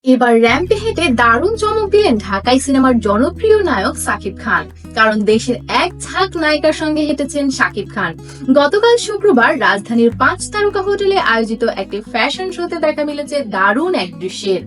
এবার র্যাম্পে হেঁটে দারুণ চমক দিলেন ঢাকাই সিনেমার জনপ্রিয় নায়ক সাকিব খান। কারণ দেশের এক ঝাঁক নায়িকার সঙ্গে হেঁটেছেন সাকিব খান। গতকাল শুক্রবার রাজধানীর 5 তারকা হোটেলে আয়োজিত একটি ফ্যাশন শোতে দেখা মিলেছে দারুণ এক দৃশ্যের।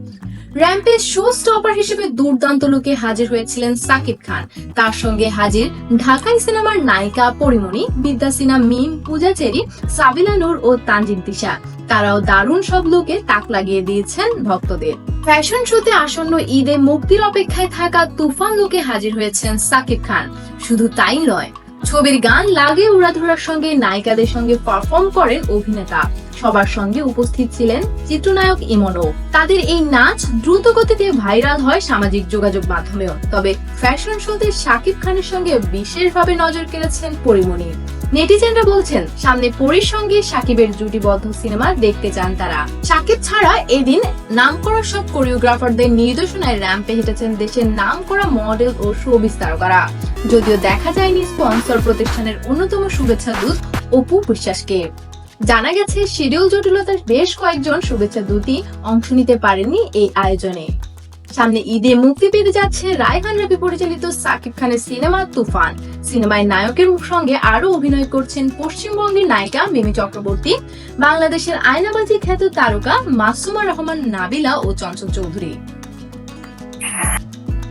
র্যাম্পে শো স্টপার হিসেবে দুর্দান্ত লুকে হাজির হয়েছিলেন সাকিব খান। তার সঙ্গে হাজির ঢাকাই সিনেমার নায়িকা পরিমণি, বিদ্যা সিনহা, মিম, পূজা চেরি, সাবিলা নূর ও তানজিন তিশা। তারাও দারুণ সব লুকে তাক লাগিয়ে দিয়েছেন ভক্তদের। ফ্যাশন শোতে আসন্ন ঈদে মুক্তির অপেক্ষায় থাকা তুফান লুকে হাজির হয়েছেন সাকিব খান। শুধু তাই নয়, ছবির গান লাগে উড়াধুরার সঙ্গে নায়িকাদের সঙ্গে পারফর্ম করেন অভিনেতা। সবার সঙ্গে উপস্থিত ছিলেন চিত্রনায়ক ইমনও। তাদের এই নাচ দ্রুত গতিতে ভাইরাল হয় সামাজিক যোগাযোগ মাধ্যমেও। তবে ফ্যাশন শোতে সাকিব খানের সঙ্গে বিশেষভাবে নজর কেড়েছেন পরিমণি। নেটিজেনরা বলছেন, সামনে পরীর সঙ্গে সাকিবের জুটিবদ্ধ সিনেমা দেখতে চান তারা। সাকিব ছাড়া এদিন নামকরা সব কোরিওগ্রাফারদের নির্দেশনায় র্যাম্পে হেঁটেছেন দেশের নামকরা মডেল ও শোবিজ তারকারা। যদিও দেখা যায়নি স্পন্সর প্রতিষ্ঠানের অন্যতম শুভেচ্ছা দূত অপু বিশ্বাসকে। জানা গেছে, শিডিউল জটিলতার বেশ কয়েকজন শুভেচ্ছা দূতই অংশ নিতে পারেননি এই আয়োজনে। সামনে ঈদে মুক্তি পেতে যাচ্ছে রায়হান রাফি পরিচালিত সাকিব খানের সিনেমা তুফান। সিনেমায় নায়কের সঙ্গে আরো অভিনয় করছেন পশ্চিমবঙ্গের নায়িকা মিমি চক্রবর্তী, বাংলাদেশের আয়নাবাজি খ্যাত তারকা মাসুমা রহমান, নাবিলা ও চঞ্চল চৌধুরী।